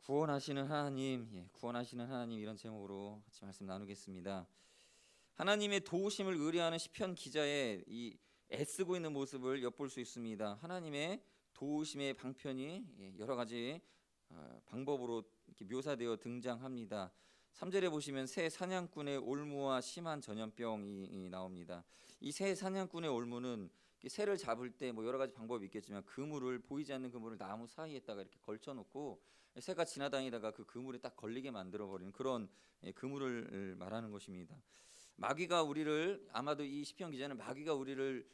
구원하시는 하나님, 구원하시는 하나님 이런 제목으로 같이 말씀 나누겠습니다. 하나님의 도우심을 의뢰하는 시편 기자의 이 애쓰고 있는 모습을 엿볼 수 있습니다. 하나님의 도우심의 방편이 여러 가지 방법으로 이렇게 묘사되어 등장합니다. 3절에 보시면 새 사냥꾼의 올무와 심한 전염병이 나옵니다. 이 새 사냥꾼의 올무는 새를 잡을 때 뭐 여러 가지 방법이 있겠지만 그물을 보이지 않는 그물을 나무 사이에다가 이렇게 걸쳐놓고 새가 지나다니다가 그 그물에 딱 걸리게 만들어 버리는 그런 그물을 말하는 것입니다. 마귀가 우리를 아마도 이 시편 기자는 마귀가 우리를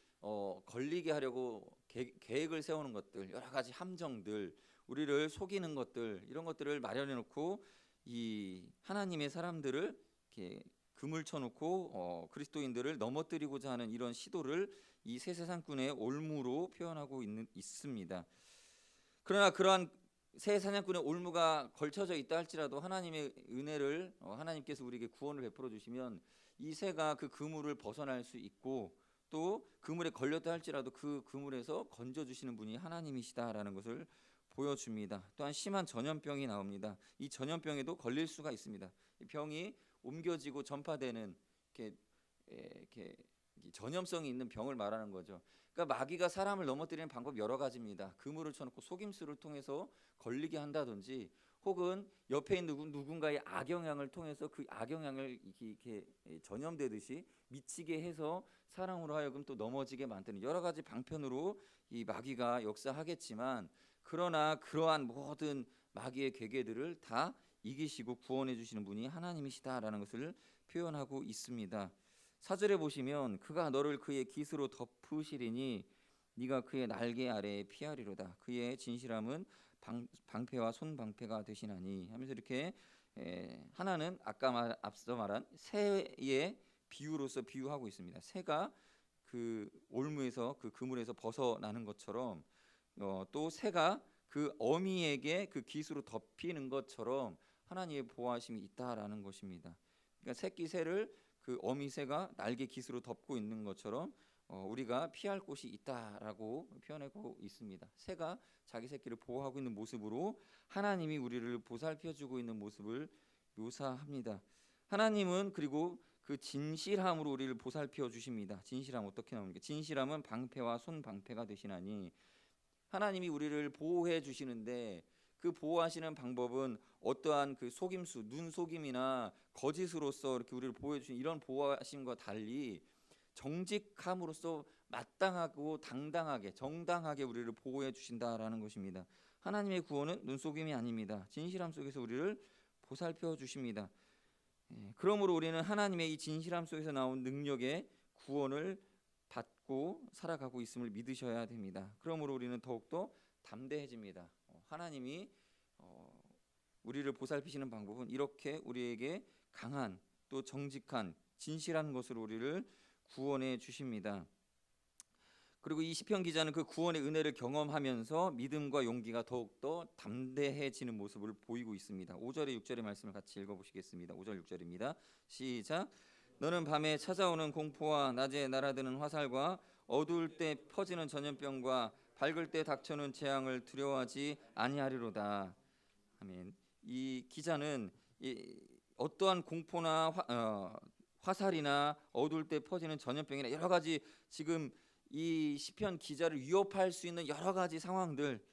걸리게 하려고 계획을 세우는 것들, 여러 가지 함정들, 우리를 속이는 것들 이런 것들을 마련해 놓고 이 하나님의 사람들을 이렇게 그물 쳐놓고 그리스도인들을 넘어뜨리고자 하는 이런 시도를 이 세세상꾼의 올무로 표현하고 있습니다. 그러나 그러한 새 사냥꾼의 올무가 걸쳐져 있다 할지라도 하나님의 은혜를 하나님께서 우리에게 구원을 베풀어 주시면 이 새가 그 그물을 벗어날 수 있고 또 그물에 걸렸다 할지라도 그 그물에서 건져 주시는 분이 하나님이시다라는 것을 보여줍니다. 또한 심한 전염병이 나옵니다. 이 전염병에도 걸릴 수가 있습니다. 이 병이 옮겨지고 전파되는 이렇게 전염성이 있는 병을 말하는 거죠. 그러니까 마귀가 사람을 넘어뜨리는 방법 여러 가지입니다. 그물을 쳐놓고 속임수를 통해서 걸리게 한다든지 혹은 옆에 있는 누군가의 악영향을 통해서 그 악영향을 이렇게 전염되듯이 미치게 해서 사람으로 하여금 또 넘어지게 만드는 여러 가지 방편으로 이 마귀가 역사하겠지만 그러나 그러한 모든 마귀의 계계들을 다 이기시고 구원해 주시는 분이 하나님이시다라는 것을 표현하고 있습니다. 4절에 보시면 그가 너를 그의 깃으로 덮으시리니 네가 그의 날개 아래에 피하리로다. 그의 진실함은 방패와 손방패가 되시나니 하면서 이렇게 하나는 아까 앞서 말한 새의 비유로서 비유하고 있습니다. 새가 그 올무에서 그 그물에서 벗어나는 것처럼 또 새가 그 어미에게 그 깃으로 덮이는 것처럼 하나님의 보호하심이 있다라는 것입니다. 그러니까 새끼 새를 그 어미 새가 날개 깃으로 덮고 있는 것처럼 우리가 피할 곳이 있다라고 표현하고 있습니다. 새가 자기 새끼를 보호하고 있는 모습으로 하나님이 우리를 보살펴주고 있는 모습을 묘사합니다. 하나님은 그리고 그 진실함으로 우리를 보살펴 주십니다. 진실함 어떻게 나옵니까? 진실함은 방패와 손방패가 되시나니 하나님이 우리를 보호해 주시는데 그 보호하시는 방법은 어떠한 그 속임수, 눈속임이나 거짓으로서 이렇게 우리를 보호해 주신 이런 보호하심과 달리 정직함으로써 마땅하고 당당하게 정당하게 우리를 보호해 주신다라는 것입니다. 하나님의 구원은 눈속임이 아닙니다. 진실함 속에서 우리를 보살펴 주십니다. 그러므로 우리는 하나님의 이 진실함 속에서 나온 능력의 구원을 받고 살아가고 있음을 믿으셔야 됩니다. 그러므로 우리는 더욱더 담대해집니다. 하나님이 우리를 보살피시는 방법은 이렇게 우리에게 강한 또 정직한 진실한 것으로 우리를 구원해 주십니다. 그리고 이 시편 기자는 그 구원의 은혜를 경험하면서 믿음과 용기가 더욱더 담대해지는 모습을 보이고 있습니다. 5절에 6절의 말씀을 같이 읽어보시겠습니다. 5절 6절입니다. 시작. 너는 밤에 찾아오는 공포와 낮에 날아드는 화살과 어두울 때 퍼지는 전염병과 밝을 때 닥쳐오는 재앙을 두려워하지 아니하리로다. 아멘. 이 기자는 어떠한 공포나 화살이나 어두울 때 퍼지는 전염병이나 여러 가지 지금 이 시편 기자를 위협할 수 있는 여러 가지 상황들,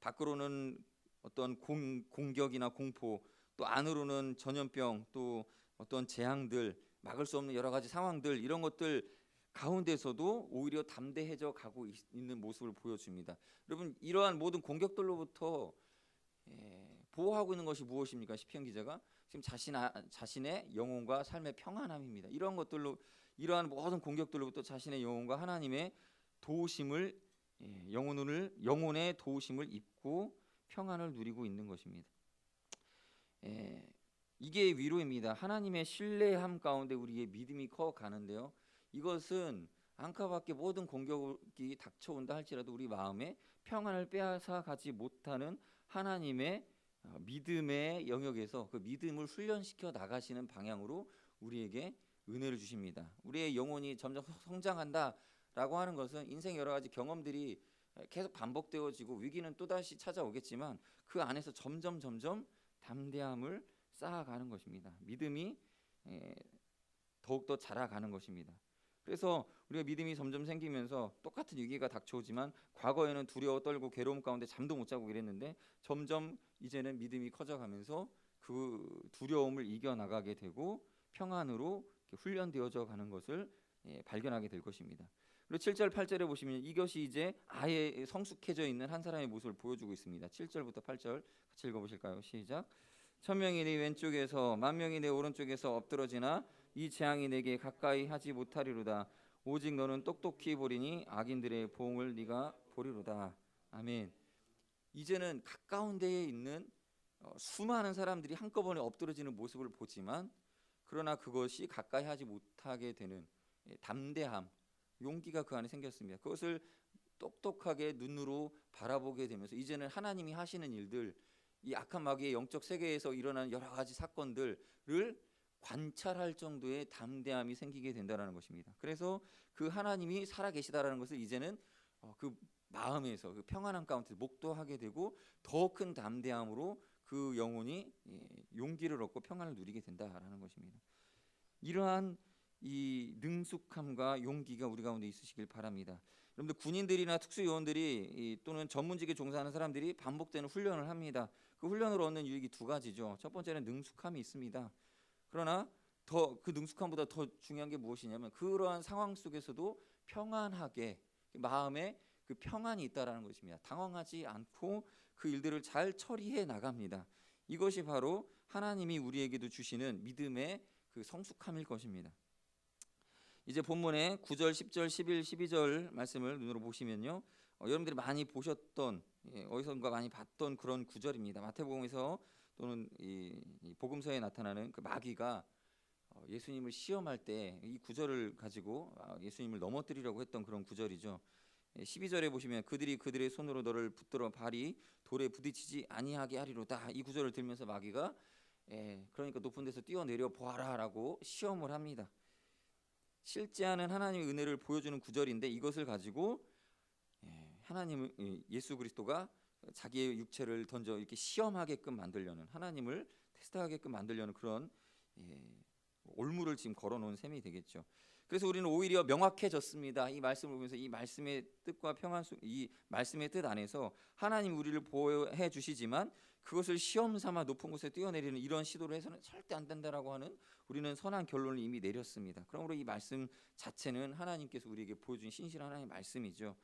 밖으로는 어떤 공격이나 공포, 또 안으로는 전염병, 또 어떤 재앙들, 막을 수 없는 여러 가지 상황들 이런 것들 가운데서도 오히려 담대해져 가고 있는 모습을 보여줍니다. 여러분 이러한 모든 공격들로부터 보호하고 있는 것이 무엇입니까? 시편 기자가 지금 자신의 영혼과 삶의 평안함입니다. 이러한 것들로 이러한 모든 공격들로부터 자신의 영혼과 하나님의 도우심을 영혼의 도우심을 입고 평안을 누리고 있는 것입니다. 이게 위로입니다. 하나님의 신뢰함 가운데 우리의 믿음이 커가는데요. 이것은 안팎의 모든 공격이 닥쳐온다 할지라도 우리 마음에 평안을 빼앗아 가지 못하는 하나님의 믿음의 영역에서 그 믿음을 훈련시켜 나가시는 방향으로 우리에게 은혜를 주십니다. 우리의 영혼이 점점 성장한다라고 하는 것은 인생 여러 가지 경험들이 계속 반복되어지고 위기는 또다시 찾아오겠지만 그 안에서 점점 담대함을 쌓아가는 것입니다. 믿음이 더욱더 자라가는 것입니다. 그래서 우리가 믿음이 점점 생기면서 똑같은 위기가 닥쳐오지만 과거에는 두려워 떨고 괴로움 가운데 잠도 못 자고 이랬는데 점점 이제는 믿음이 커져가면서 그 두려움을 이겨나가게 되고 평안으로 훈련되어져 가는 것을 발견하게 될 것입니다. 그리고 7절 8절에 보시면 이것이 이제 아예 성숙해져 있는 한 사람의 모습을 보여주고 있습니다. 7절부터 8절 같이 읽어보실까요? 시작. 천명이 네 왼쪽에서 만명이 내 오른쪽에서 엎드러지나 이 재앙이 내게 가까이 하지 못하리로다. 오직 너는 똑똑히 보리니 악인들의 보응을 네가 보리로다. 아멘. 이제는 가까운 데에 있는 수많은 사람들이 한꺼번에 엎드러지는 모습을 보지만 그러나 그것이 가까이 하지 못하게 되는 담대함, 용기가 그 안에 생겼습니다. 그것을 똑똑하게 눈으로 바라보게 되면서 이제는 하나님이 하시는 일들, 이 악한 마귀의 영적 세계에서 일어나는 여러 가지 사건들을 관찰할 정도의 담대함이 생기게 된다는 것입니다. 그래서 그 하나님이 살아계시다라는 것을 이제는 그 마음에서 그 평안한 가운데 목도하게 되고 더 큰 담대함으로 그 영혼이 용기를 얻고 평안을 누리게 된다라는 것입니다. 이러한 이 능숙함과 용기가 우리 가운데 있으시길 바랍니다. 여러분들 군인들이나 특수요원들이 또는 전문직에 종사하는 사람들이 반복되는 훈련을 합니다. 그 훈련으로 얻는 유익이 두 가지죠. 첫 번째는 능숙함이 있습니다. 그러나 더 그 능숙함보다 더 중요한 게 무엇이냐면 그러한 상황 속에서도 평안하게 마음에 그 평안이 있다라는 것입니다. 당황하지 않고 그 일들을 잘 처리해 나갑니다. 이것이 바로 하나님이 우리에게도 주시는 믿음의 그 성숙함일 것입니다. 이제 본문의 9절, 10절, 11, 12절 말씀을 눈으로 보시면요, 여러분들이 많이 보셨던 어디선가 많이 봤던 그런 구절입니다. 마태복음에서 또는 이 복음서에 나타나는 그 마귀가 예수님을 시험할 때 이 구절을 가지고 예수님을 넘어뜨리려고 했던 그런 구절이죠. 12절에 보시면 그들이 그들의 손으로 너를 붙들어 발이 돌에 부딪히지 아니하게 하리로다. 이 구절을 들면서 마귀가 그러니까 높은 데서 뛰어내려 보아라라고 시험을 합니다. 실제하는 하나님의 은혜를 보여주는 구절인데 이것을 가지고 하나님 예수 그리스도가 자기의 육체를 던져 이렇게 시험하게끔 만들려는 하나님을 테스트하게끔 만들려는 그런 올무를 지금 걸어놓은 셈이 되겠죠. 그래서 우리는 오히려 명확해졌습니다. 이 말씀을 보면서 이 말씀의 뜻과 평안 이 말씀의 뜻 안에서 하나님 우리를 보호해 주시지만 그것을 시험 삼아 높은 곳에 뛰어내리는 이런 시도를 해서는 절대 안 된다라고 하는 우리는 선한 결론을 이미 내렸습니다. 그러므로 이 말씀 자체는 하나님께서 우리에게 보여준 신실한 하나님의 말씀이죠.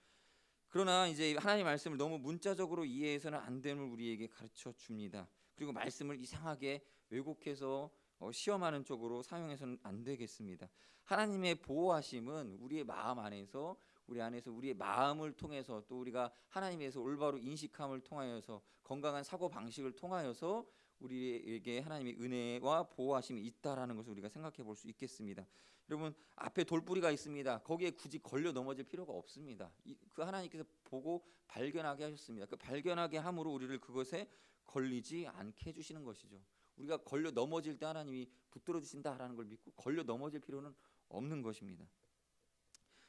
그러나 이제 하나님의 말씀을 너무 문자적으로 이해해서는 안 됨을 우리에게 가르쳐 줍니다. 그리고 말씀을 이상하게 왜곡해서 시험하는 쪽으로 사용해서는 안 되겠습니다. 하나님의 보호하심은 우리의 마음 안에서 우리의 마음을 통해서 또 우리가 하나님에 대해서 올바로 인식함을 통하여서 건강한 사고 방식을 통하여서 우리에게 하나님의 은혜와 보호하심이 있다라는 것을 우리가 생각해 볼 수 있겠습니다. 여러분 앞에 돌뿌리가 있습니다. 거기에 굳이 걸려 넘어질 필요가 없습니다. 그 하나님께서 보고 발견하게 하셨습니다. 그 발견하게 함으로 우리를 그것에 걸리지 않게 해주시는 것이죠. 우리가 걸려 넘어질 때 하나님이 붙들어 주신다라는 걸 믿고 걸려 넘어질 필요는 없는 것입니다.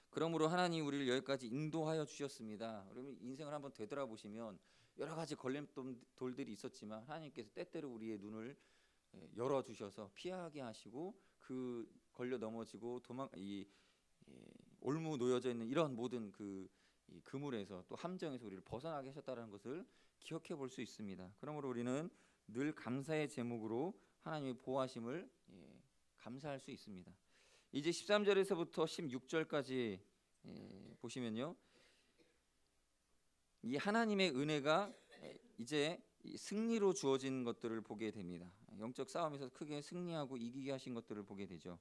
그러므로 하나님 우리를 여기까지 인도하여 주셨습니다. 여러분 인생을 한번 되돌아보시면 여러 가지 걸림돌들이 있었지만 하나님께서 때때로 우리의 눈을 열어주셔서 피하게 하시고 그 걸려 넘어지고 올무 놓여져 있는 이런 모든 그 그물에서 또 함정에서 우리를 벗어나게 하셨다는 것을 기억해 볼 수 있습니다. 그러므로 우리는 늘 감사의 제목으로 하나님의 보호하심을 감사할 수 있습니다. 이제 13절에서부터 16절까지 보시면요, 이 하나님의 은혜가 이제 승리로 주어진 것들을 보게 됩니다. 영적 싸움에서 크게 승리하고 이기게 하신 것들을 보게 되죠.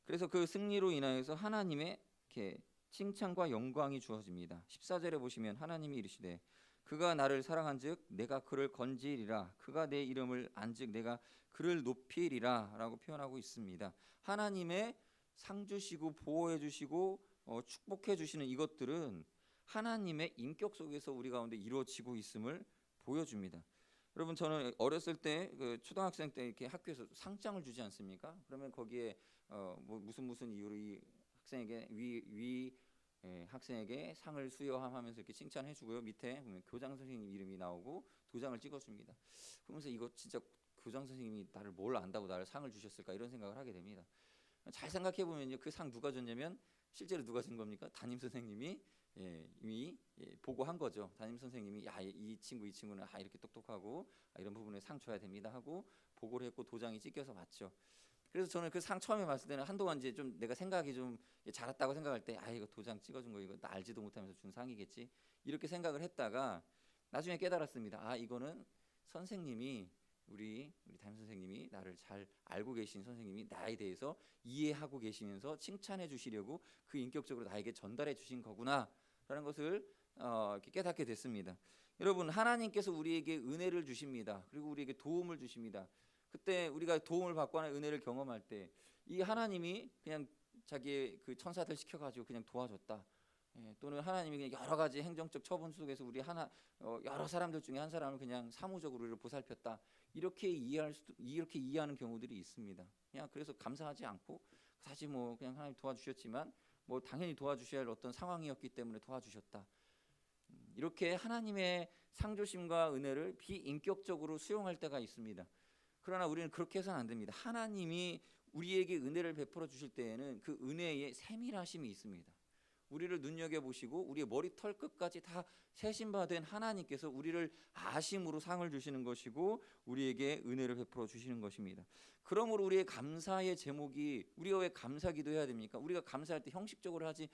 그래서 그 승리로 인하여서 하나님의 이렇게 칭찬과 영광이 주어집니다. 14절에 보시면 하나님이 이르시되 그가 나를 사랑한즉 내가 그를 건지리라 그가 내 이름을 안즉 내가 그를 높이리라 라고 표현하고 있습니다. 하나님의 상 주시고 보호해 주시고 축복해 주시는 이것들은 하나님의 인격 속에서 우리 가운데 이루어지고 있음을 보여줍니다. 여러분 저는 어렸을 때 그 초등학생 때 이렇게 학교에서 상장을 주지 않습니까? 그러면 거기에 뭐 무슨 이유로 이 학생에게 학생에게 상을 수여하면서 이렇게 칭찬해주고요. 밑에 보면 교장 선생님 이름이 나오고 도장을 찍어줍니다. 그러면서 이거 진짜 교장 선생님이 나를 뭘 안다고 나를 상을 주셨을까 이런 생각을 하게 됩니다. 잘 생각해 보면요, 그 상 누가 줬냐면 실제로 누가 준 겁니까? 담임 선생님이 이미 보고한 거죠. 담임 선생님이 야, 이 친구는 이렇게 똑똑하고 이런 부분에 상 줘야 됩니다 하고 보고를 했고 도장이 찍혀서 맞죠. 그래서 저는 그 상 처음에 봤을 때는 한동안 이제 좀 내가 생각이 좀 잘했다고 생각할 때 이거 도장 찍어준 거 이거 나 알지도 못하면서 준 상이겠지 이렇게 생각을 했다가 나중에 깨달았습니다. 이거는 선생님이 우리 담임 선생님이 나를 잘 알고 계신 선생님이 나에 대해서 이해하고 계시면서 칭찬해 주시려고 그 인격적으로 나에게 전달해 주신 거구나라는 것을 이렇게 깨닫게 됐습니다. 여러분, 하나님께서 우리에게 은혜를 주십니다. 그리고 우리에게 도움을 주십니다. 그때 우리가 도움을 받고 하는 은혜를 경험할 때 이 하나님이 그냥 자기의 그 천사들 시켜가지고 그냥 도와줬다. 또는 하나님이 그냥 여러 가지 행정적 처분 속에서 우리 여러 사람들 중에 한 사람을 그냥 사무적으로 우리를 보살폈다. 이렇게 이해하는 경우들이 있습니다. 그냥 그래서 감사하지 않고 사실 뭐 그냥 하나님 도와주셨지만 뭐 당연히 도와주셔야 할 어떤 상황이었기 때문에 도와주셨다. 이렇게 하나님의 상조심과 은혜를 비인격적으로 수용할 때가 있습니다. 그러나 우리는 그렇게 해서는 안 됩니다. 하나님이 우리에게 은혜를 베풀어 주실 때에는 그 은혜에 세밀하심이 있습니다. 우리를 눈여겨보시고 우리의 머리털 끝까지 다 세심받은 하나님께서 우리를 아심으로 상을 주시는 것이고 우리에게 은혜를 베풀어 주시는 것입니다. 그러므로 우리의 감사의 제목이 우리가 왜 감사 기도해야 됩니까? 우리가 감사할 때 형식적으로 하지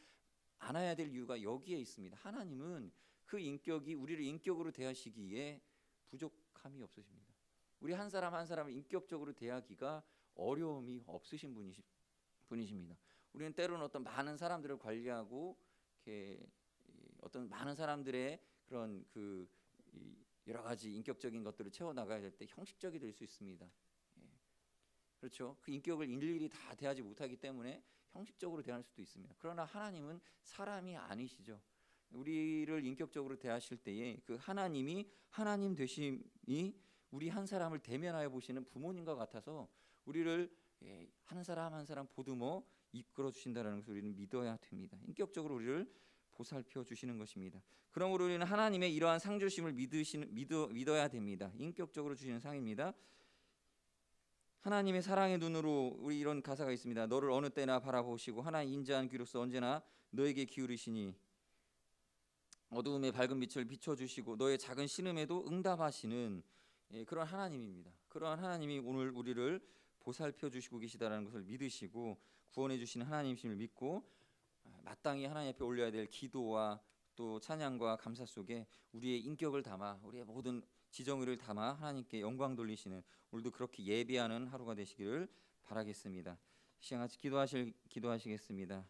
않아야 될 이유가 여기에 있습니다. 하나님은 그 인격이 우리를 인격으로 대하시기에 부족함이 없으십니다. 우리 한 사람 한 사람을 인격적으로 대하기가 어려움이 없으신 분이십니다. 우리는 때로는 어떤 많은 사람들을 관리하고 이렇게 어떤 많은 사람들의 그런 그 여러 가지 인격적인 것들을 채워 나가야 될 때 형식적이 될 수 있습니다. 그렇죠? 그 인격을 일일이 다 대하지 못하기 때문에 형식적으로 대할 수도 있습니다. 그러나 하나님은 사람이 아니시죠. 우리를 인격적으로 대하실 때에 그 하나님이 하나님 되심이 우리 한 사람을 대면하여 보시는 부모님과 같아서 우리를 한 사람 한 사람 보듬어 이끌어 주신다는 것을 우리는 믿어야 됩니다. 인격적으로 우리를 보살펴 주시는 것입니다. 그러므로 우리는 하나님의 이러한 상주심을 믿어야 됩니다. 인격적으로 주시는 상입니다. 하나님의 사랑의 눈으로 우리 이런 가사가 있습니다. 너를 어느 때나 바라보시고 하나의 인자한 귀로서 언제나 너에게 기울이시니 어두움의 밝은 빛을 비춰주시고 너의 작은 신음에도 응답하시는 그런 하나님입니다. 그러한 하나님이 오늘 우리를 보살펴 주시고 계시다라는 것을 믿으시고 구원해 주시는 하나님이심을 믿고 마땅히 하나님 앞에 올려야 될 기도와 또 찬양과 감사 속에 우리의 인격을 담아 우리의 모든 지정의를 담아 하나님께 영광 돌리시는 오늘도 그렇게 예배하는 하루가 되시기를 바라겠습니다. 시간 같이 기도하시겠습니다.